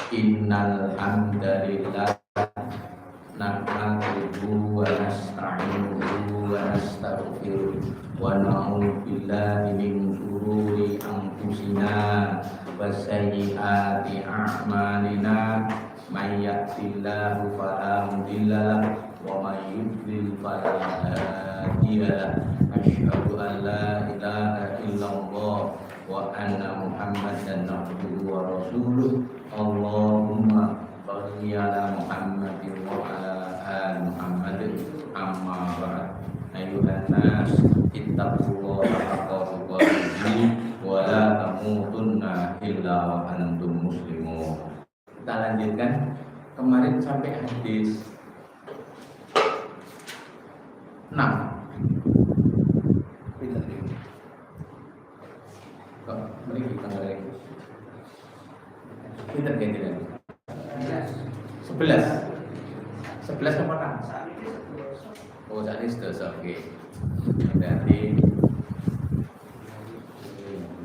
Innal hamdalillah nahmaduhu wa nasta'inuhu wa nastaghfiruh wa na'udzu billahi min shururi anfusina wa sayyiati a'malina may yahdihillahu fala mudilla lahu wa may yudlil fala hadiya lahu. Asyhadu an la ilaha illallah wa anna Muhammadan abduhu wa rasuluh. Allahumma shalli ala Muhammadin wa ala ali Muhammadin. Amma ba'd. Ayyuhan nas ittaqullaha haqqa tuqatih wa la tamutunna illa wa antum muslimun. Kita lanjutkan. Kemarin sampai hadis 6. Kok mari kita mulai. Kita ganti lagi. 11 nomor 6. Oh, saat ini sudah oke. Berarti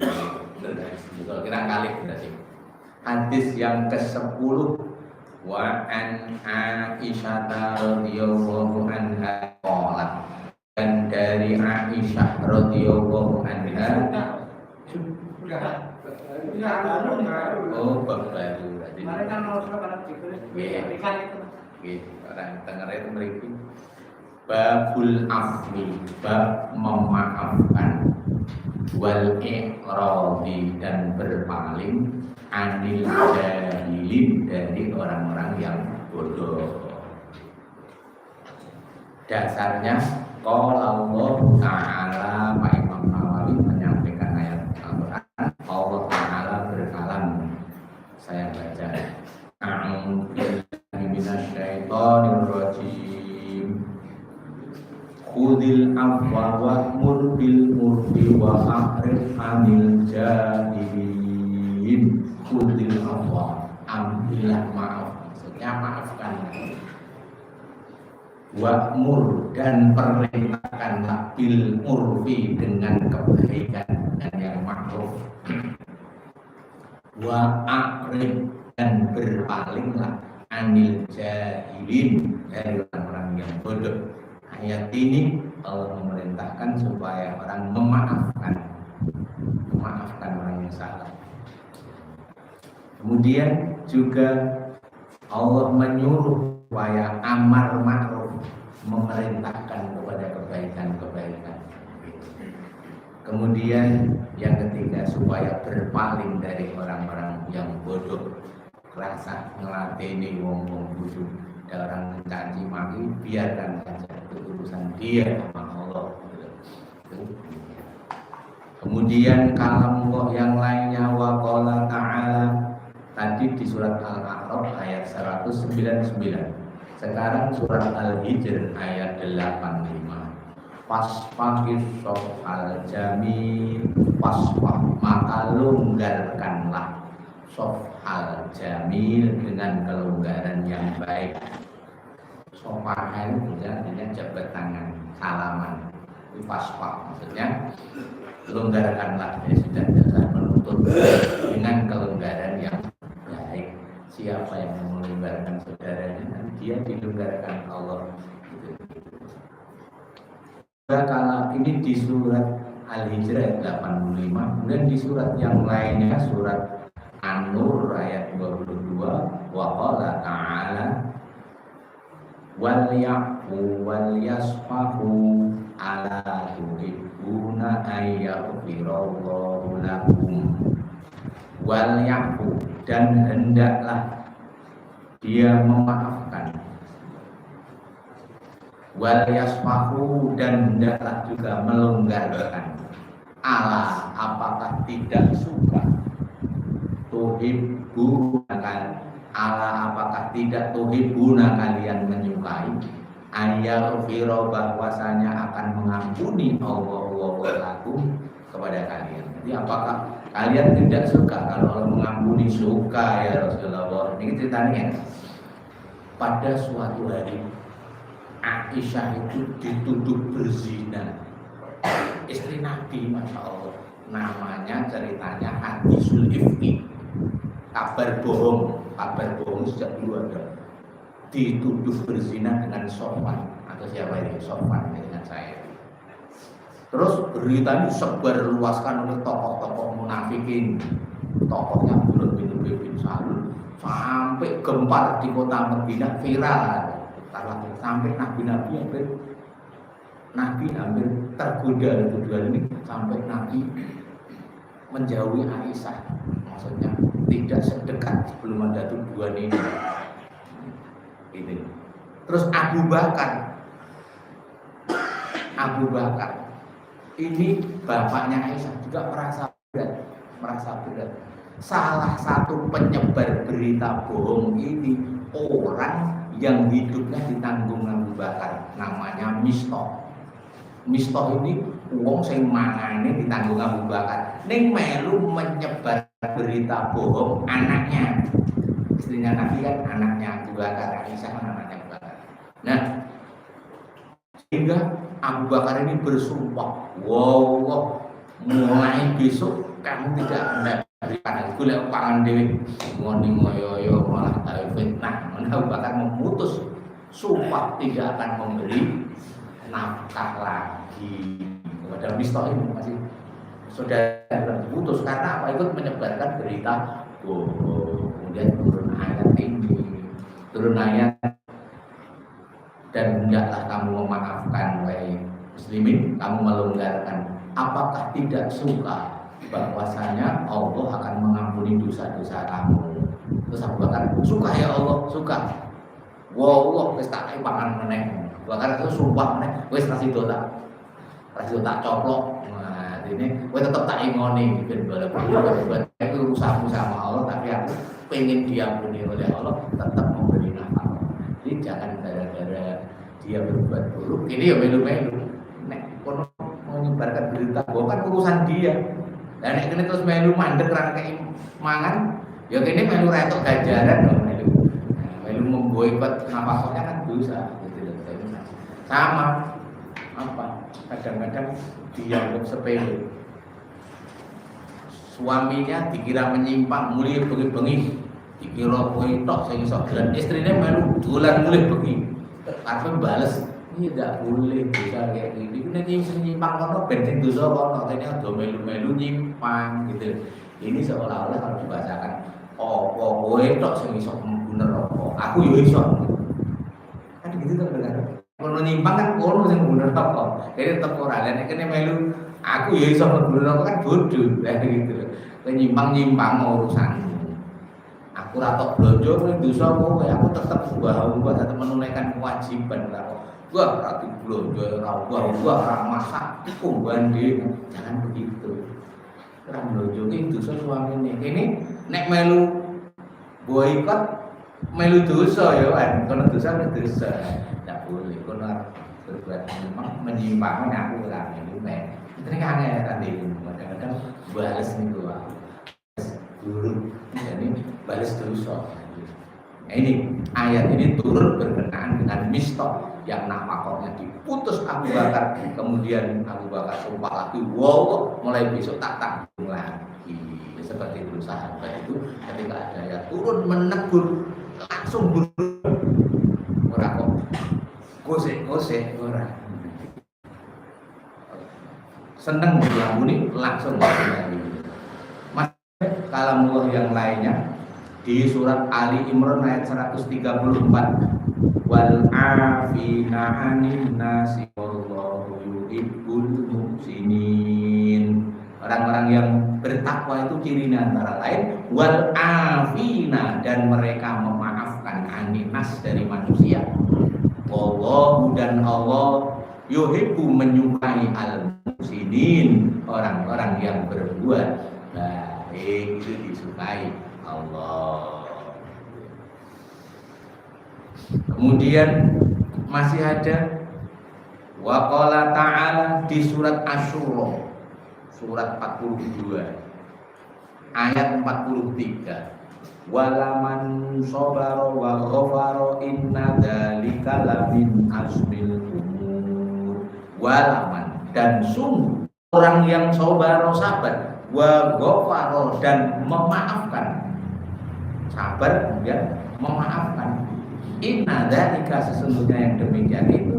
kalau kira kali berarti. Hadis yang ke-10 wa an Aisyah radhiyallahu anha qalat, dan dari Aisyah radhiyallahu anha. Oh, bab baru berarti. Mereka mau sekarang diberikan itu. Orang dengar itu mereka. Babul afwi, bab memaafkan, wal i'radi, dan berpaling, anil jahilin, dari orang-orang yang bodoh. Dasarnya qala Allah Ta'ala, Pak Imam Nawawi menyampaikan ayat Al-Quran. Allah Ta'ala berkalam, saya baca, a'udzu billahi minasyaitonir rajim. Khudil afwa wa'mur bil urfi wa a'rid 'anil jahilin. Khudil afwa, ambillah maaf, maksudnya maafkan. Wa'mur, dan perintahkanlah bil urfi, dengan kebaikan dan yang ma'ruf. Wa a'rid, dan berpalinglah, anil jahilin, dari orang-orang yang bodoh. Ayat ini Allah memerintahkan supaya orang memaafkan orang yang salah. Kemudian juga Allah menyuruh supaya amar ma'ruf, memerintahkan kepada kebaikan-kebaikan. Kemudian yang ketiga, supaya berpaling dari orang-orang yang bodoh. Rasa ngelateni wong-wong bodoh, ada orang mencaci maki, biarkan saja, itu urusan dia sama Allah. Kemudian kalam Allah yang lainnya, wa qala ta'ala, tadi di surat Al-A'raf ayat 199. Sekarang surat Al-Hijr ayat 85. Fasfaqis sofal jamil, fasfaq, maka longgarkanlah, sofal jamil, dengan kelonggaran yang baik. Sofahan artinya jabat tangan, salaman. Fasfaq maksudnya longgarkanlah, ya sudah dasar menuntut dengan kelonggaran yang baik. Siapa yang melonggarkan saudaranya, dia dilonggarkan Allah. Kalau ini di surat Al-Hijr ayat 85, kemudian di surat yang lainnya surat An-Nur ayat 22, wa qala ta'ala wal ya'fu wal yasfahu ala tuhibbuna ayyaghfirallahu lakum. Wal ya'fu, dan hendaklah dia memaafkan. Wal yasfahu, dan hendaklah juga melonggarkan. Ala, apakah tidak suka? Tuhibbunakan, ala, apakah tidak tuhibbuna, kalian menyukai? Ayyaghfira, bahwasanya akan mengampuni Allah lakum, kepada kalian. Jadi apakah kalian tidak suka kalau Allah mengampuni? Suka ya Rasulullah. Ini ceritanya pada suatu hari Aisyah itu dituduh berzina. Istri Nabi, Masya Allah. Namanya ceritanya Hadisul Ifki. kabar bohong sejak dulu ada. Dituduh berzina dengan Sofwan atau siapa ini? Sofwan dengan saya. Terus berita ini sebar luaskan oleh tokoh-tokoh munafikin, tokohnya Abdullah bin Salul, sampai gempar di kota Madinah viral, sampai nabi hampir tergoda tuduhan ini, sampai Nabi menjauhi Aisyah, maksudnya tidak sedekat sebelum ada tuduhan ini. Ini. Terus Abu Bakar ini bapaknya Aisyah juga merasa berat. Salah satu penyebar berita bohong ini orang yang hidupnya ditanggung Abu Bakar, namanya Mistah. Mistah ini wong sing mangane ditanggung Abu Bakar. Ning melu menyebar berita bohong anaknya. Istrinya Nabi kan anaknya Abu Bakar, Aisyah kan anaknya Abu Bakar. Nah, sehingga Abu Bakar ini bersumpah, wow, mulai besok kamu tidak mendapatkan golek pangan dhewe ngoni ngoyo malah gawe fitnah. Abu Bakar memutus sumpah tidak akan memberi nafkah lagi kepada Mistah ini, masih saudara putus karena apa? Ikut menyebarkan berita bohong. Kemudian turun ayat dan hendaklah kamu memaafkan wahai muslimin, kamu melonggarkan. Apakah tidak suka bahwasanya Allah akan mengampuni dosa-dosa kamu? Terus Abu Bakar, suka ya Allah, suka. Wow, wis tak pangan meneh. Bakar itu sumpah meneh, wis kasih tak coplok. Nah, ini kowe tetep tak ingoni ben bala-bala itu urusanmu sama Allah, tapi aku pengen diampuni oleh Allah, tetap memberi nafkah. Jadi jangan gara-gara dia berbuat buruk, ini ya melu-melu. Nek kono menyebarkan berita bohong kan urusan dia. Dan nek kene terus melu mandek ra kei mangan, ya kene melu retok ganjaran lho melu. Melu memboikot nafkahnya kan dosa gitu loh. Sama apa? Kadang-kadang dianggap sepele. Suaminya dikira menyimpang, mulai bengi-bengi, dikira kowe tok sing iso dolan, istrine melu dolan mulai bengi. Arep bales, ini tidak boleh dosa kayak gini. Nek sing nyimpang kono ben sing dosa kono, kene aja melu-melu nyimpang gitu. Ini seolah-olah kalau dibacakan, apa kowe tok sing iso bener apa? Aku yo iso. Kan gitu tuh bener. Kono nyimpang kan kono sing bener apa? Jadi tetep ora nek kene melu aku ya iso bener apa kan bodoh. Lah gitu lho. Kowe nyimpang urusanmu. Aku ora tok blonjo kowe dosa kowe, aku tetep mbah tetep menunaikan kewajiban karo. Wah, rati blonjo ora ora masak iku bandi. Jangan begitu. Ora blonjo iki dosa suamine. Kene nek melu boikot melu dosa ya kan. Kono dosa dosa. Tidak boleh. Kono berbuat menyimpang aku ora melu nek. Ini kangen tadi kadang-kadang balas nih gua buruk, jadi balas dosa. Nah ini ayat ini turun berkenaan dengan Mistah yang nafkahnya diputus Abu Bakar, kemudian Abu Bakar sumpah lagi, wow, mulai besok tak tanggung lagi. Seperti itu sahabat itu ketika ada ayat turun menegur langsung buruk, orang kok gosek orang. Senang diampuni langsung lagi. Mas kalamullah yang lainnya di surat Ali Imran ayat 134, wal afina 'anil nasi wallahu yuhibbul muhsinin. Orang-orang yang bertakwa itu cirinya antara lain wal afina, dan mereka memaafkan 'anil nas dari manusia. Wallahu, dan Allah yuhibbu, menyukai al-muhsinin, orang-orang yang berbuat baik, itu disukai Allah. Kemudian masih ada waqala ta'ala di surat Asy-Syura surat 42 ayat 43, walaman sabara wa ghafara inna dzalika lamin azmil umur. Walaman, dan sungguh orang yang sabara sabar, wa ghafara, dan memaafkan, sabar kemudian memaafkan. Inna dzalika sesungguhnya yang demikian itu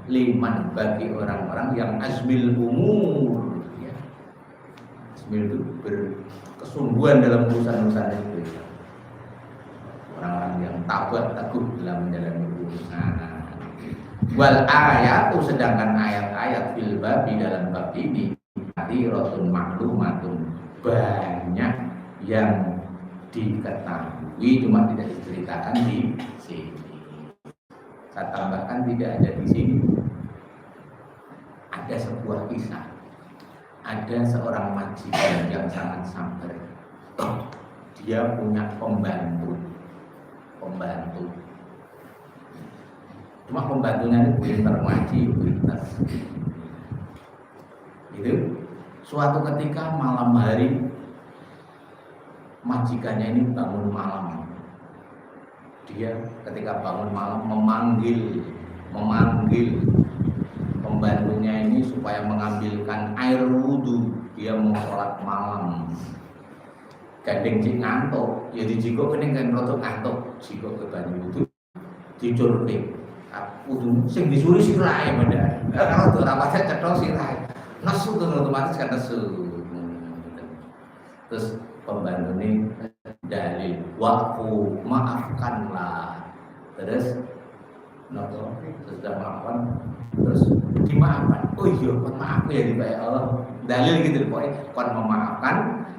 liman bagi orang-orang yang azmil umur ya. Azmil itu berkesungguhan dalam urusan-urusan itu ya. Orang-orang yang tabah teguh dalam menjalani urusan. Wal ayatu sedangkan ayat-ayat fil babi dalam bab ini katsiratun maklumatun banyak yang diketahui cuma tidak diceritakan di sini. Saya tambahkan tidak ada di sini. Ada sebuah kisah. Ada seorang majikan yang sangat sabar. Dia punya pembantu. Cuma pembantunya ini pintar ngaji, pintar. Itu suatu ketika malam hari majikannya ini bangun malam. Dia ketika bangun malam memanggil pembantunya ini supaya mengambilkan air wudhu. Dia mau sholat malam. Gandeng cik ngantuk, ya dijiko kening kan rotok ngantuk, jiko ke banyu wudhu dicurupin. Wudhu sing disuri sirahe padha. Kalau tuh rapatnya cetol sirahe. Nesu tuh otomatis kan nesu. Terus pembantu ini dalil waktu maafkanlah. Terus noto sudah maafkan terus dimaafkan. Oh iya kon maaf ya dibayar Allah. Dalil gitu pokoknya kon memaafkan,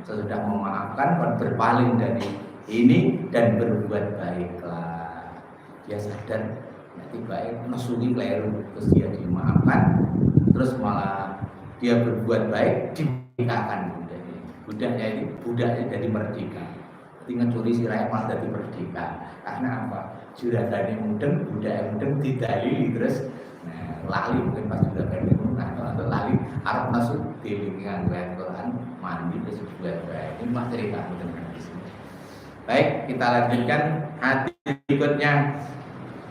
sesudah memaafkan kon berpaling dari ini dan berbuat baiklah. Dia sadar nanti baik nasuhi keliru terus dia dimaafkan terus malah dia berbuat baik dimerdekakan budaknya jadi merdeka. Tinggal curi sirai malah jadi merdeka. Karena apa? Juradane mudeng, budaknya mudeng didalili terus lali mungkin pas juradane mudeng atau lali arep masuk di lingkungan Quran mandi terus buat baik. Ini mah cerita mudeng di sini. Baik, kita lanjutkan hadis berikutnya.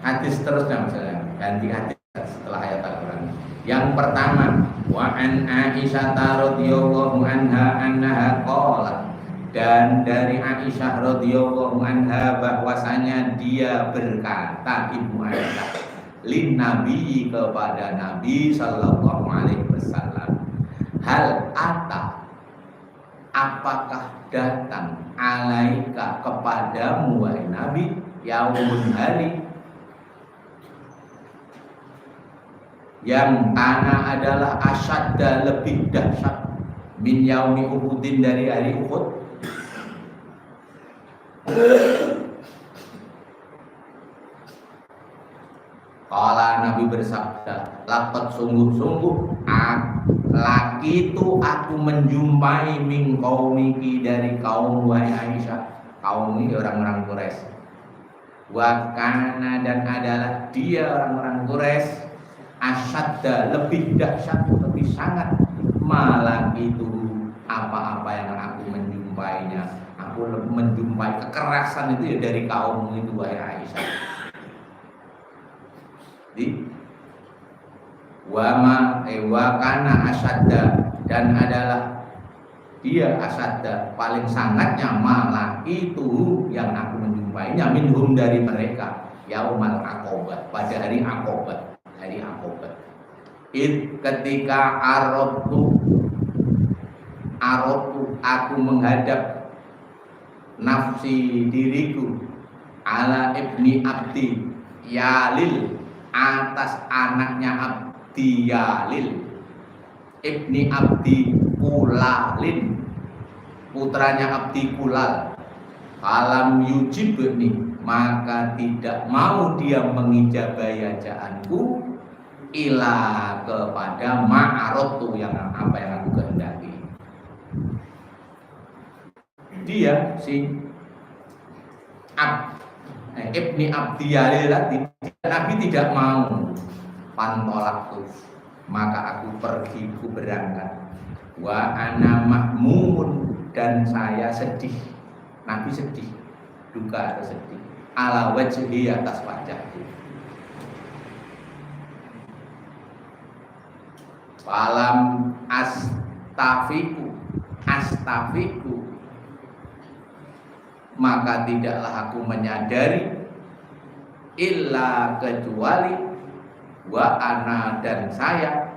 Hadis terusnya misalnya ganti hadis setelah ayat Al-Quran. Yang pertama, wa an Aisyah radhiyallahu anha annaha qalat, dan dari Aisyah radhiyallahu anha bahwasanya dia berkata, Ibu Aisyah, lin Nabi kepada Nabi sallallahu alaihi wasallam, hal ata, apakah datang alaika kepadamu wahai Nabi yaumun hari yang tanah adalah asyadda lebih dahsyat min yaumi Uhudin dari hari Uhud. Kala Nabi bersabda, laqad sungguh-sungguh laki itu aku menjumpai min qaumiki dari kaum wahai Aisyah. Kaum ini orang-orang Quraisy. Wa kana dan adalah dia orang-orang Quraisy asyadda lebih dahsyat, lebih sangat malah itu apa-apa yang aku menjumpainya. Aku menjumpai kekerasan itu ya dari kaum itu wahai Aisyah. Di wa kana asyadda dan adalah dia asyadda paling sangatnya malah itu yang aku menjumpainya minhum dari mereka yaumal aqobah pada hari Aqobah. Hari Aqobah. Ketika arabtu aku menghadap nafsi diriku ala ibni abdi Yalil atas anaknya Abdi Yalil ibni Abdi Kulalin putranya Abdi Kulal. Alam yujibni maka tidak mau dia mengijabahi ajaanku ila kepada ma'arotu yang apa yang aku kehendaki. Dia si Ibni Abdi Yalil tadi Nabi tidak mau pantolak tuh maka aku pergi ku berangkat wa ana mahmumun dan saya sedih. Nabi sedih, duka atau sedih ala wajhi atas wajahku. Falam astafiku maka tidaklah aku menyadari illa kecuali wa ana dan saya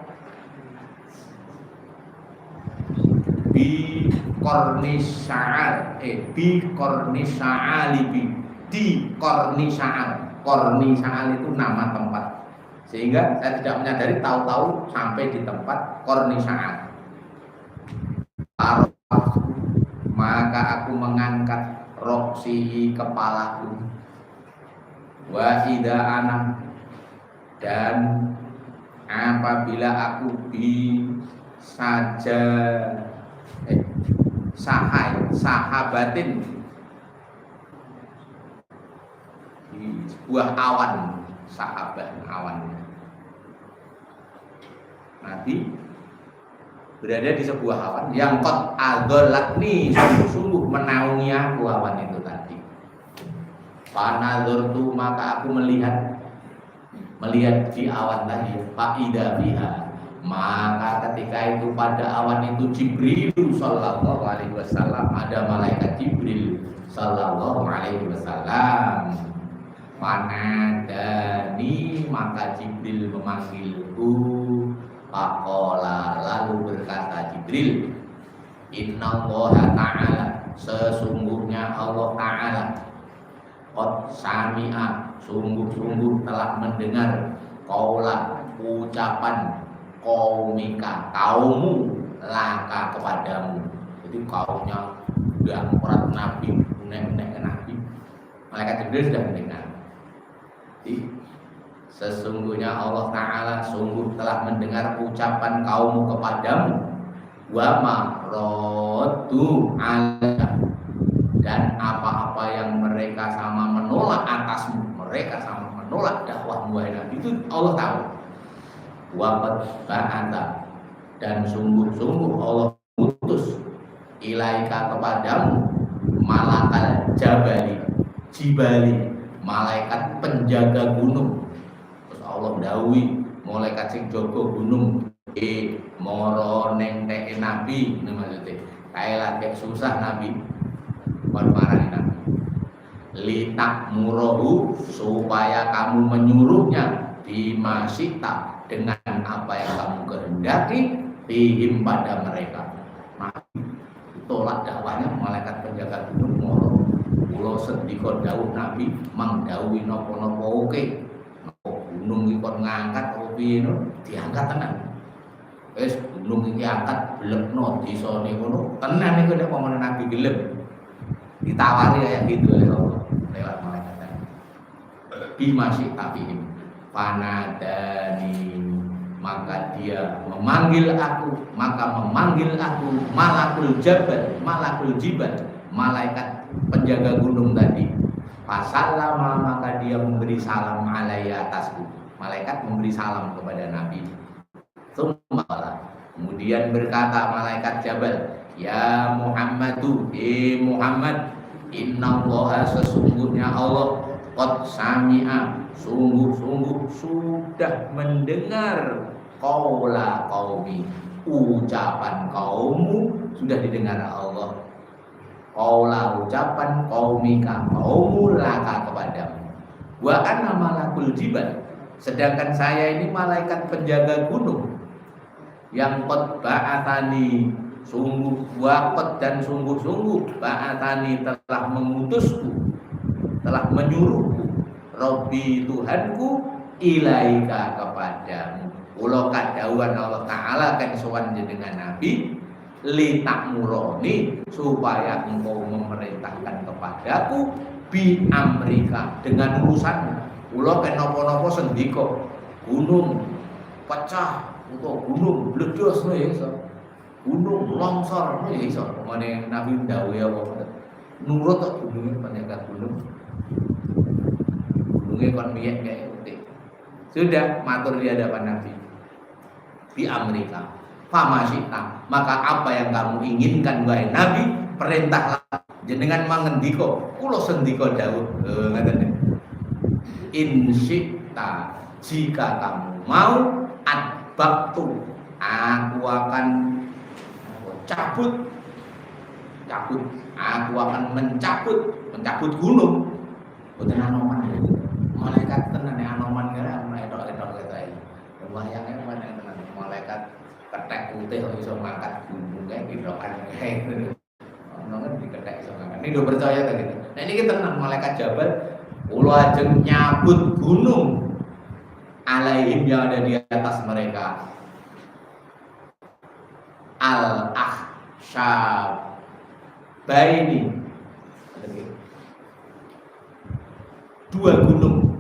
bi korni sya'al bi korni sya'alibi di korni sya'al. Korni sya'al itu nama tempat, sehingga saya tidak menyadari, tahu-tahu sampai di tempat korni sya'al. Maka aku mengangkat roksi kepalaku, wa ida anak, dan apabila aku saja sahabatin di sebuah awan, sahabat awan. Nabi berada di sebuah awan yang qad adolakni, sungguh-sungguh menaungi aku awan itu tadi. Panadzurtu, maka aku melihat di awan tadi, fa'idha biha, maka ketika itu pada awan itu Jibril sallallahu alaihi wasallam, ada malaikat Jibril sallallahu alaihi wasallam. Panadani, maka Jibril memanggilku. Faqala, lalu berkata Jibril, innallaha ta'ala, sesungguhnya Allah ta'ala qad sami'a, sungguh-sungguh telah mendengar qaula, ucapan qaumika, kaummu, laka kepadamu. Jadi kaumnya berat Nabi, menek Nabi, malaikat Jibril sudah mendengar. Jadi sesungguhnya Allah Ta'ala sungguh telah mendengar ucapan kaummu kepadamu, wa marodu ala, dan apa-apa yang mereka sama menolak atasmu, mereka sama menolak dakwahmu wahai Nabi, itu Allah tahu. Wa qad ba'atha, dan sungguh-sungguh Allah utus ilaika kepadamu malakal jibali, malaikat penjaga gunung. Allah dawuhi malaikat sing jaga gunung moro neng teke Nabi, maksudnya kae lagi susah Nabi kon marani Nabi, litak murohu, supaya kamu menyuruhnya, bimasita, dengan apa yang kamu kehendaki, fihim, pada mereka. Nabi tolak dakwahnya malaikat penjaga gunung moro, kula sendika dawuh Nabi mangdawuhi napa-napa oke. Gunung iki kon ngangkat opo piye no, diangkat tenan. Wis gunung iki angkat blekno disone ngono, tenan iku nek pamane Nabi gelem. Ditawari kayak gitu lewat malaikat tadi. Bimasih tabihim panadani, maka dia memanggil aku, malakul jibal, malaikat penjaga gunung tadi. Fasalama, maka dia memberi salam alaiya, atasku. Malaikat memberi salam kepada Nabi. Kemudian berkata malaikat Jabal, ya Muhammadu, Muhammad, innallaha, sesungguhnya Allah qad sami'a, sungguh-sungguh sudah mendengar qaula qaumi, ucapan kaummu sudah didengar Allah. Qaula, ucapan qaumika, kaummu, laka kepadamu. Wa ana malakul jibal, sedangkan saya ini malaikat penjaga gunung. Yang qad ba'atani, sungguh waqad, dan sungguh-sungguh ba'atani, telah mengutusku, telah menyuruhku, Rabbi, Tuhanku, ilaika, kepadamu. Kula kadhawuhan Allah Ta'ala kan sowan jenengan Nabi, li takmuroni, supaya engkau memerintahkan kepadaku, bi amrika, dengan urusanmu. Kula kan napa-napa sendika gunung pecah utawa gunung meledos no ya iso, gunung longsor no ya iso. Mane Nabi dawuh apa, nurut kok gununge penjaga gunung, gununge kon miyek kayak utik. Sudah matur di hadapan Nabi, bi amrika famasita, maka apa yang kamu inginkan wahai Nabi, perintahlah jenengan mangendika, kula sendika dawuh. Ngaten. In syi'ta, jika kamu mau, adbaktu, aku akan cabut, aku akan mencabut pencabut gunung. Boten anoman ya. Malaikat tenan anoman kira etok-etok ketae. Wayangnya mana tenan malaikat ketek putih kok iso ngangkat gunung kae girokan kae. Ono kan diketek iso ngangkat. Ini do percaya ta gitu. Nah ini kita tenan malaikat Jabal kula ajeng nyabut gunung alaihim yang ada di atas mereka. Al-Akhshabaini, dua gunung.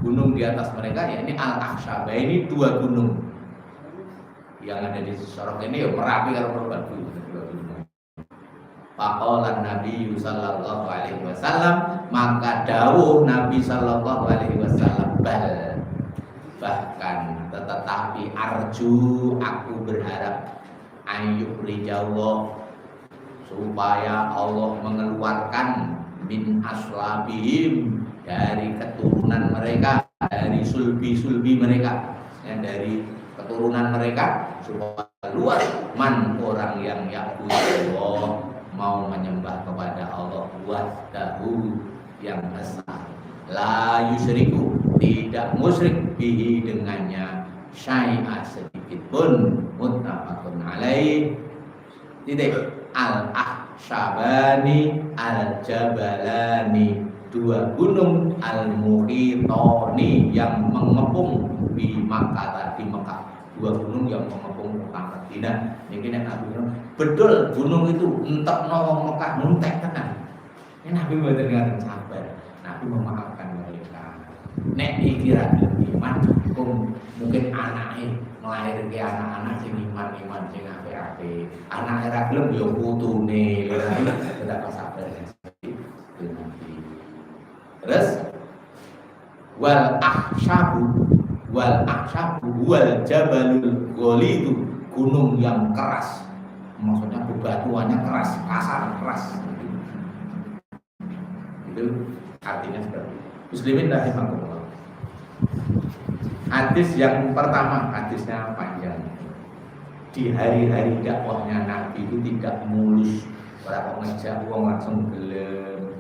Gunung di atas mereka ya ini Al-Akhshabaini, dua gunung yang ada di sorok ini ya Merapi karo Merbabu. Faqala Nabi sallallahu alaihi wasallam, maka dawuh Nabi sallallahu alaihi wasallam, bahkan tetapi arju aku berharap ayyub rijawah supaya Allah mengeluarkan min aslabihim dari keturunan mereka, dari sulbi mereka, ya, dari keturunan mereka supaya keluar man orang yang ya'budullah mau menyembah kepada Allah wahdahu yang esa la yusyriku tidak musyrik bihi dengannya syai'a sedikit pun muttafaqun alaih. Titik. Al-Akhshabani al-Jabalani, dua gunung al-Muhitoni yang mengepung di Makkah, di Mekah. Dua gunung yang mengepung Mekah Madinah. Ini nek Nabi bilang betul gunung itu entekno wong Mekah nuntek tenan. Ini Nabi mboten ngaten sabar. Nabi memaafkan mereka. Nek iki ra iman mungkin anake nglairke anak-anak sing iman sing apik-apik. Anake ra gelem ya putune, ora sabar. Terus wal akhshabu wal jabalul ghalidhu, gunung yang keras. Maksudnya bebatuannya keras, kasar, keras. Itu artinya seperti itu. Muslimin rahimahullah. Hadis yang pertama, hadisnya panjang. Di hari-hari dakwahnya Nabi itu tidak mulus. Orang ngejak wong langsung gelem.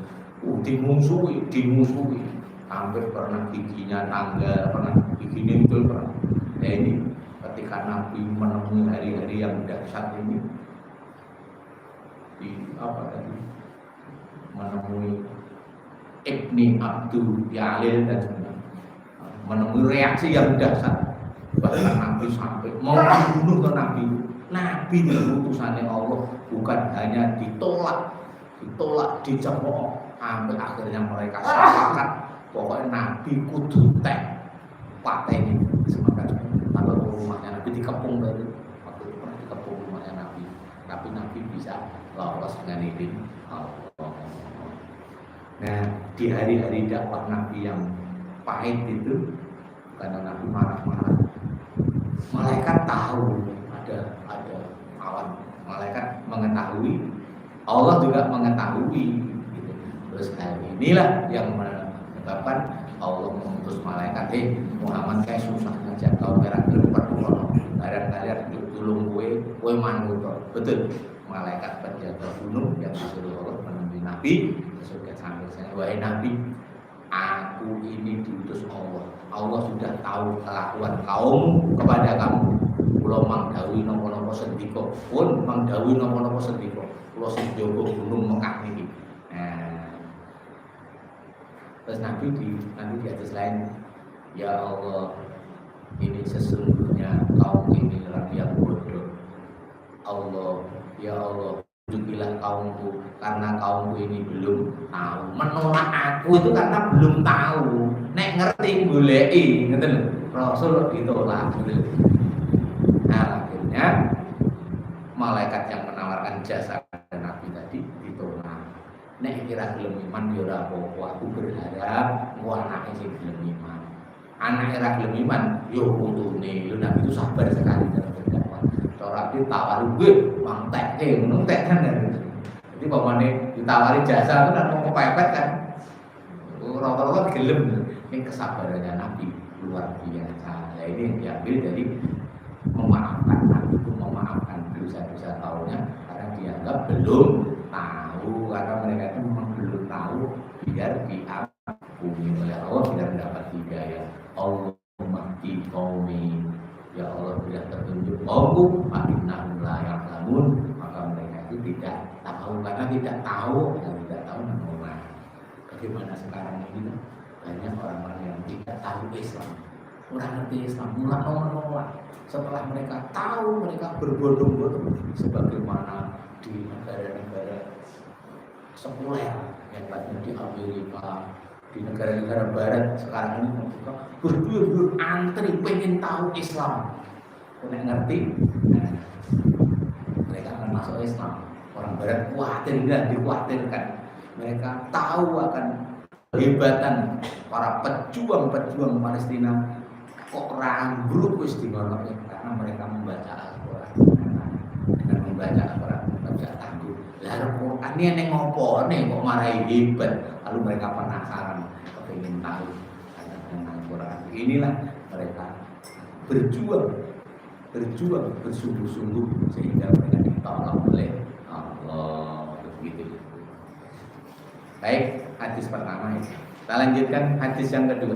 Dimusuhi. Hampir pernah giginya tanggal, pernah giginya itu pernah. Nah ini ketika Nabi menemui hari-hari yang dahsyat ini, di apa tadi? Menemui Ibni Abdul Yalil dan sebagainya, menemui reaksi yang dahsyat. Bahkan Nabi sampai mau dibunuh ke Nabi itu utusannya Allah, bukan hanya ditolak, dicemooh, sampai akhirnya mereka sepakat pokoknya Nabi kudu pateni semangat. Kalau rumahnya Nabi dikepung tadi, waktu itu pernah dikepung rumahnya Nabi, tapi Nabi bisa lolos dengan izin Allah. Nah, di hari-hari dakwah Nabi yang pahit itu, karena Nabi marah-marah, malaikat tahu ada awan, malaikat mengetahui, Allah juga mengetahui. Gitu. Terus hal inilah yang menyebabkan Allah mengutus malaikat, Muhammad kayak susah ngajak kau merah perlu kadang-kadang tulung kue manut. Betul, malaikat penjaga gunung yang disuruh Allah menemui Nabi. Sudah sampai saya, wahai Nabi, aku ini diutus Allah. Allah sudah tahu kelakuan kaum kepada kamu. Kulo mangdawi nopo-nopo sendiko, pun mangdawi nopo-nopo sendiko. Kulo sing jogo gunung Mekah niki. Nah, terus Nabi di atas lain, ya Allah, ini sesungguhnya kaum ini orang yang bodoh. Allah, ya Allah, tunjukilah kaumku, karena kaumku ini belum tahu. Menolak aku itu karena belum tahu. Nek ngerti goleki, ngeten lho. Rasul ditolak gitu. Nah, akhirnya malaikat yang menawarkan jasa pada Nabi tadi ditolak. Nek kira gelem iman ya ora apa-apa, aku berharap anake sing gelem iman. Anak era gelem iman yo putune. Lho Nabi itu sabar sekali dalam berdakwah. Cara ditawari gue mantek ngono tekan. Jadi pamane ditawari jasa itu kan mau kepepet kan. Rata-rata gelem. Ini kesabarannya Nabi luar biasa. Nah ini yang diambil dari memaafkan. Nabi itu memaafkan dosa-dosa taunya karena dianggap belum tahu, karena mereka itu memang belum tahu tahu biar diampuni oleh Allah, biar mendapat hidayah. Allahumma di qaumi, ya Allah biar petunjuk kaumku, fa'innahum la ya'lamun, maka mereka itu tidak tahu, karena tidak tahu nama. Bagaimana sekarang ini banyak orang-orang yang tidak tahu Islam, orang ngerti Islam, mulai nolak. Setelah mereka tahu, mereka berbondong-bondong sebagaimana di negara-negara sekuler yang lainnya, di Amerika, di negara-negara barat sekarang ini mereka berdua antri pengen tahu Islam. Kena ngerti, nah, mereka akan masuk Islam. Orang barat dikhawatirkan. Mereka tahu akan kehebatan para pejuang Palestina, kok rangbruk wis dimana, karena mereka membaca Al-Quran. Dengan membaca Al-Quran tidak tangguh. Lah Al-Quran ini yang ngopo nih kok marai hebat. Lalu mereka penasaran, ingin tahu tentang Al-Quran. Inilah mereka berjuang bersungguh-sungguh sehingga mereka ditolong oleh Allah. Begitu. Baik, hadis pertama ini. Kita lanjutkan hadis yang kedua.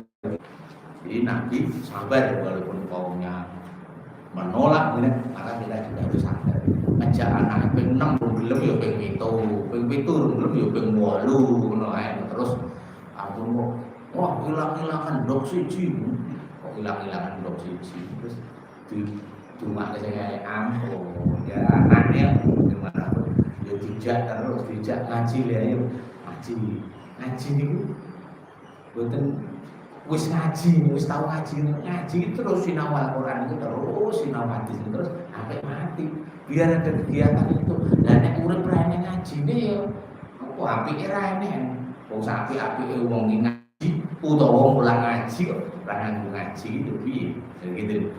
Jadi Nabi sabar walaupun kaumnya menolak, maka kita juga harus sabar. Ngajak anak ping 6 belum ya ping 7 belum ya ping 8 ngono ae. Terus aku wah hilang-hilangan dok siji. Kok hilang-hilangan dok siji. Terus di rumah saya ampun ya anaknya gimana pun ya dijak ngaji ya ngaji niku mboten wis tahu ngaji terus sinau Al-Qur'an itu terus sinau hadis terus sampai mati biar ada kegiatan itu. Lah nek urip rene ngajine ya apa apike rene wong apike wong ngaji utawa mulang ngaji kok ora nganggo ngaji itu piye gitu.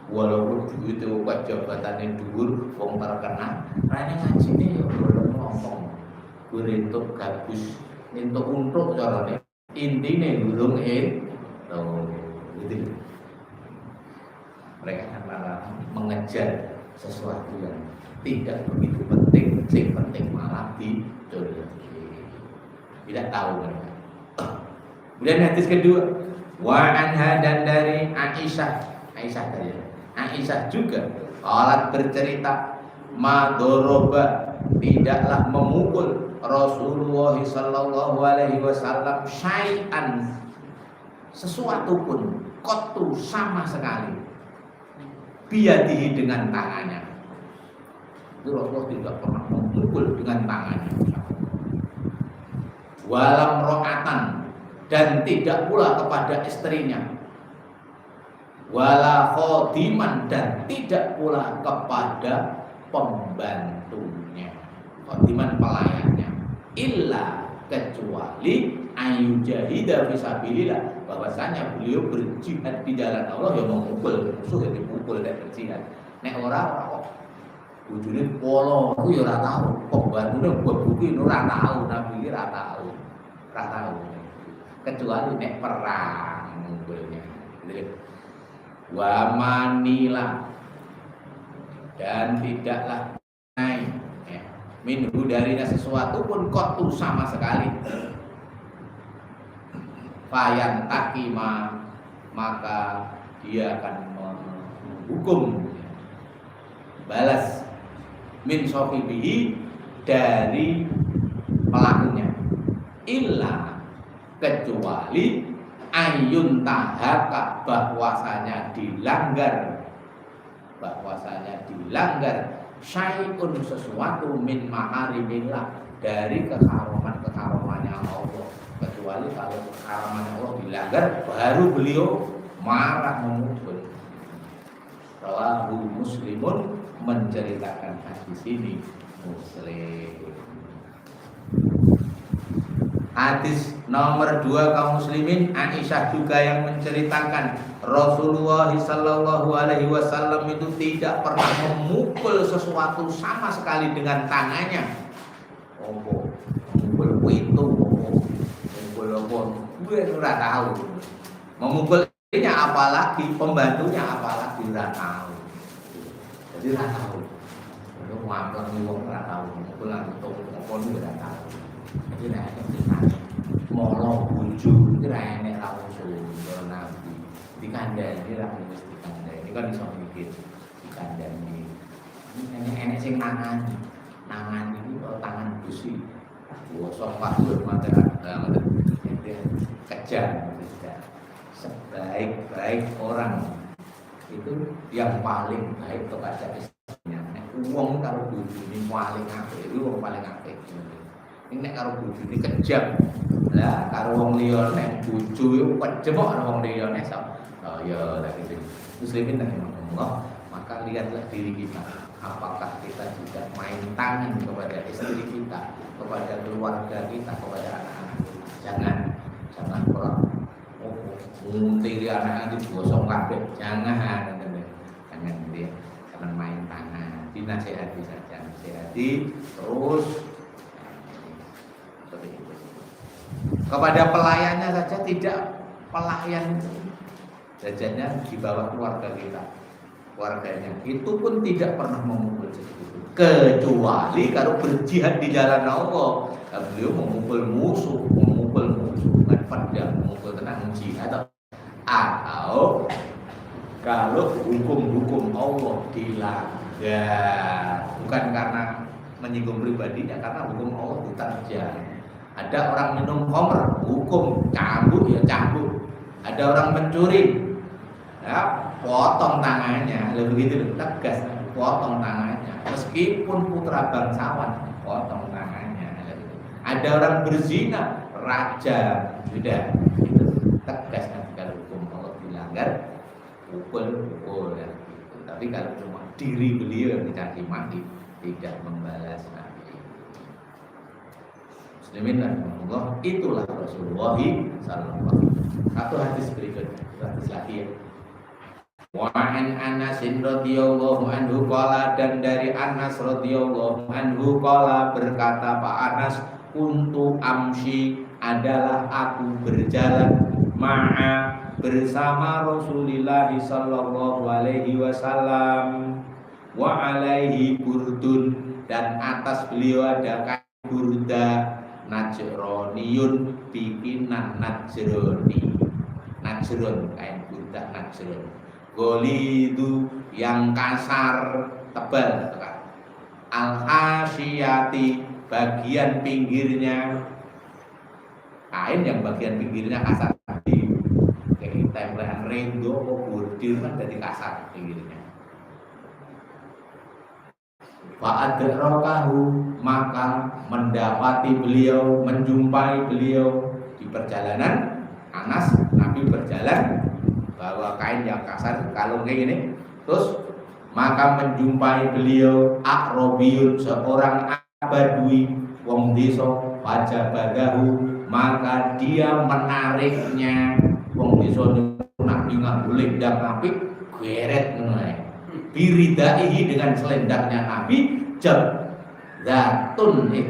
Walaupun itu jabatannya dhuwur wong terkenal rene ngajine ya bolong ngomong kurentuk gabus entuk untuk carane intine durung gitu. Mereka akan mengejar sesuatu yang tidak begitu penting, yang penting malah tidak tahu mereka. Kemudian hadis kedua, wa anha, dan dari Aisyah juga alat bercerita, madoroba, tidaklah memukul Rasulullah sallallahu alaihi wasallam syai'an, sesuatu pun, qattu, sama sekali, biyadihi, dengan tangannya. Itu Rasulullah tidak pernah memukul dengan tangannya. Walam ro'atan, dan tidak pula kepada istrinya. Wala khodiman, dan tidak pula kepada pembantunya, khodiman pelayannya, illa, kecuali ayu jahida fisabilillah, bahwasanya beliau berjihad di jalan Allah, yang memukul musuh, yang dipukul dan berjihad. Nek ora kok bojone polo ku ya ora tahu, pembantune buat buku ora tahu, Nabi ora tahu. Kecuali nek perang mukulnya. Wa manila, dan tidaklah naik minhu, darinya sesuatu pun kotu, sama sekali. Fayan takima, maka dia akan menghukum, balas, min sohibihi, dari pelakunya, illa, kecuali ayun tahaka, bahwasanya dilanggar syai'un, sesuatu, min maharimillah, dari keharaman-keharamannya Allah. Kecuali kalau keharamannya Allah dilanggar, baru beliau marah memukul. Rawahu Muslimun, menceritakan hadis ini Muslim. Hadis nomor 2 kaum muslimin, Aisyah juga yang menceritakan Rasulullah sallallahu alaihi wasallam itu tidak pernah memukul sesuatu sama sekali dengan tangannya. Memukul itu, memukul apa? Gue ora tahu. Memukulnya apalagi, pembantunya apalagi ora tahu. Jadi ora tahu. Kalau ngaplang wong ora tahu, mukul nang tok apa ora tahu. Jadi nek molo bojo iki ra enek ra usul nabi dikandani ra wis dikandani ini kan iso mikir dikandani enek sing nangani iki tangan besi bosok pasur materan banget kejar sebaik-baik orang itu yang paling baik kepada istrinya. Wong karo bojone paling apik iku wong paling apik. Ning nek karo bojone kejam. Lah karo wong liya nek bojo iku kejam kok karo wong liya nek sok. Oh ya lha gitu. Muslimin nek Allah, maka lihatlah diri kita. Apakah kita juga main tangan kepada istri kita, kepada keluarga kita, kepada anak-anak kita. Jangan pernah tiri anak-anak digosong kabeh. Jangan dia jangan main tangan. Dinasihati saja, nasihati terus seperti itu. Kepada pelayannya saja tidak pelayan jajannya di bawah keluarga kita. Keluarganya itu pun tidak pernah memukul segitu kecuali kalau berjihad di jalan Allah. Beliau memukul musuh dengan pedang, memukul tenang jihad atau kalau hukum-hukum Allah dilanggar bukan karena menyinggung pribadinya, karena hukum Allah diterjang. Ada orang minum khamr, hukum cambuk ya cambuk. Ada orang mencuri, ya potong tangannya, begitu tegas, potong tangannya. Meskipun putra bangsawan, potong tangannya. Ada orang berzina, raja, sudah itu tegas. Kalau hukum Allah dilanggar, pukul ya. Tapi kalau cuma diri beliau yang dicaci maki, tidak membalas nabi. Muslimin Allah, itulah Rasulullah sallallahu alaihi wasallam. Satu hadis berikutnya, hadis lagi ya. Wa an Anas radhiyallahu anhu qala, dan dari Anas radhiyallahu anhu qala, berkata Pak Anas, kuntu amshi, adalah aku berjalan ma'a, bersama Rasulullah sallallahu alaihi wasallam, wa alaihi burdun, dan atas beliau ada kain burda najroniyun, bikinan najroni, najron, kain burda najron, goli itu yang kasar, tebal, al-hasiyati, bagian pinggirnya, kain yang bagian pinggirnya kasar, kayak templean rendo atau bordir kan jadi kasar pinggirnya. Fa'adrakahu, maka mendapati beliau, menjumpai beliau di perjalanan. Anas, Nabi berjalan bawa kain yang kasar, kalung kayak gini. Terus maka menjumpai beliau A'rabiyun, seorang Badui, wong desa, fajabadahu, maka dia menariknya. Wong desa Nabi ngabulih dan Nabi geret mengenai biridaihi, dengan selendangnya Nabi,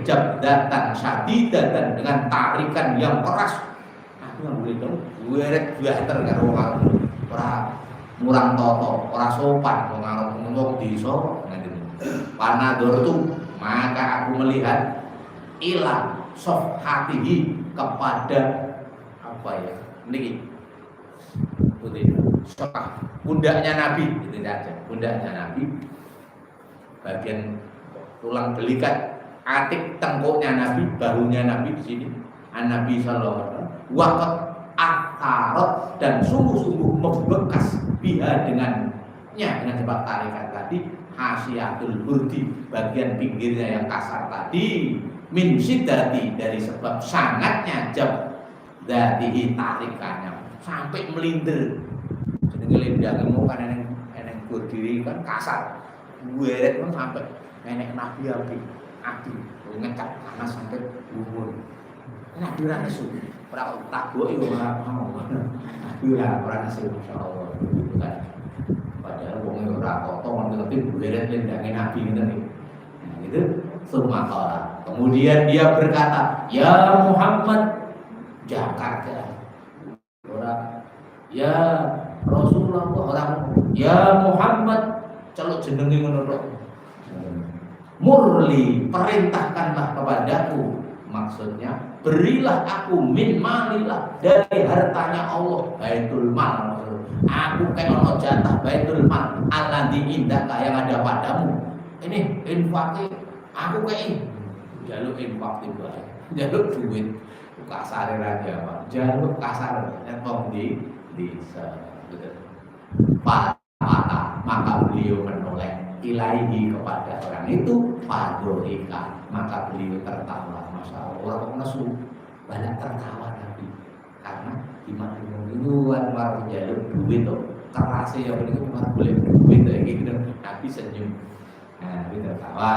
jabdatan syadidatan, dengan tarikan yang keras. Aku ngabulih dong geret banter karo ora murang toto, ora sopan ngomong desa ngene. Panadortu, maka aku melihat ila sohatihi, kepada apa ya niki sokah, pundaknya Nabi, itu saja, pundaknya Nabi, bagian tulang belikat, atik tengkuknya Nabi, bahunya Nabi di sini, Nabi sallallahu alaihi wasallam, waqat atharot, dan sungguh-sungguh membekas biha dengannya, dengan sebab tarikan tadi, hasiatul burdi, bagian pinggirnya yang kasar tadi, min siddati, dari sebab sangatnya jab datihi, tarikannya sampai melintir. Jadi ngelindang mau kan eneng berdiri kan kasar, gueret kan sampai nenek Nabi Abi ngecat panas sampai gugur. Nabi ora nesu, ora taboki ora mau. Nabi ora nesu, insyaallah. Padahal wong ora kotor tapi gueret lendange Nabi ngene iki. Nah, gitu. Sumakala. Kemudian dia berkata, "Ya Muhammad," Jakarta. Orang, "Ya Rasulullah," orang, "Ya Muhammad," celuk jenenge ngono tok. "Murli, perintahkanlah kepadaku Maksudnya berilah aku min malilah dari hartanya Allah, baitul mal. Aku kayak ono jatah baitul mal alladzi indaka yang ada padamu. Ini infaknya aku kayak jaluk infak tiba, jaluk duit kasar aja pak, jaluk kasar netong di maka beliau menoleh ilahi kepada orang itu padorika, maka beliau tertawa. Masya Allah, orang nasu banyak tertawa Nabi karena iman itu luar jalur duit tuh kerasnya yang itu cuma boleh duit kayak gitu. Nabi senyum, Nabi tertawa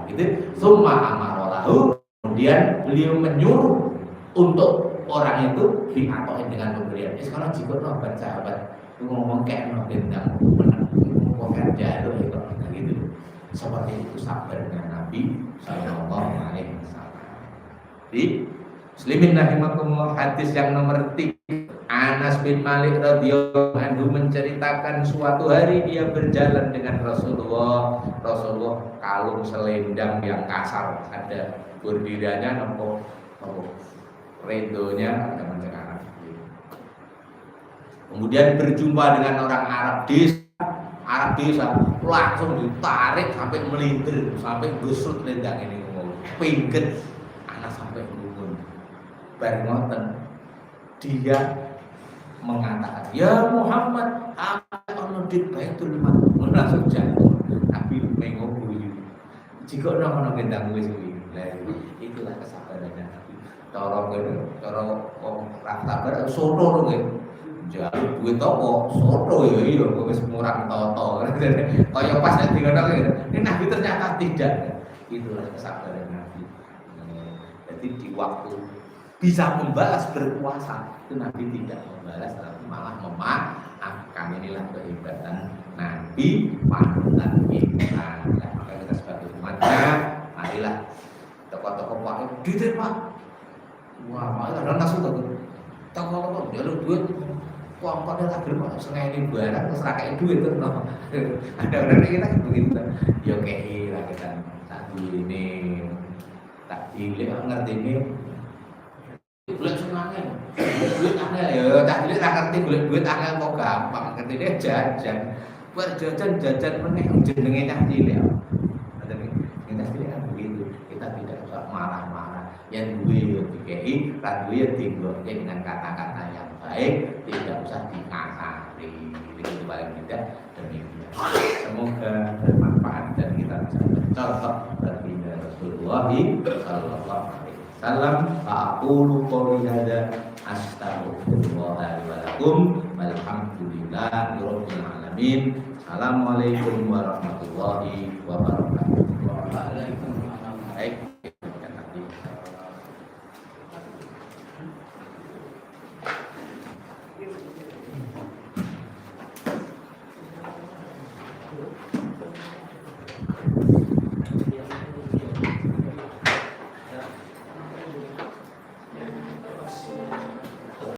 gitu. Summa amarolahu, kemudian beliau menyuruh untuk orang itu diatoin dengan pemberian. Sekarang jika sahabat sahabat ngomong kayak dendam menang ngomong jalur itu gitu. Seperti itu sabarnya Nabi Sallallahu Alaihi Wasallam. Di Muslimin rahimakumullah, hadis yang nomor 3, Anas bin Malik radhiyallahu anhu menceritakan suatu hari dia berjalan dengan Rasulullah kalung selendang yang kasar, ada bordilanya nopo redonya ada macam Arab. Kemudian berjumpa dengan orang Arab desa langsung ditarik sampai melintir sampai gusut lendang ini pingget anak sampai gugun. Bareng dia mengatakan, ya Muhammad, apa onodit baitul mal, langsung jatuh. Tapi mengobuyu. Jika orang gendang wis itulah kesabarannya Nabi. Cara sabar soto lho. Jaluk duit toko soto ya iya wis murah toto. Kaya pas nek ngono ini Nabi ternyata tidak. Itulah kesabaran Nabi. Jadi di waktu bisa membalas berpuasa itu Nabi tidak membalas tapi malah memaafkan. Inilah kehebatan Nabi panutan kita. Maka kita sebagai umatnya marilah toko-toko Pak duit Pak. Wah, malah ada nasu tuh. Toko-toko jalur duit. Wah, pada lagi mau sengaja barang terus rakyat duit tuh. Ada orang kita begitu. Ya kayak kita tadi ini tak dilihat ngerti ini. Bulan semangat, duit angel ya. Tak dilihat tak ngerti duit angel kok gampang. Ngerti dia jajan, buat jajan meneh jenenge cah cilik. Ada nih, kita cilik begitu. Kita tidak usah marah-marah. Yang duit dikei, kan duit dibuat dengan kata-kata yang baik, tidak usah dikasari. Itu paling tidak demikian. Semoga bermanfaat dan kita bisa mencontoh baginda Rasulullah sallallahu alaihi wasallam. Aqulu qouli hadza astaghfirullah li wa lakum walhamdulillahi rabbil alamin. Assalamualaikum warahmatullahi wabarakatuh.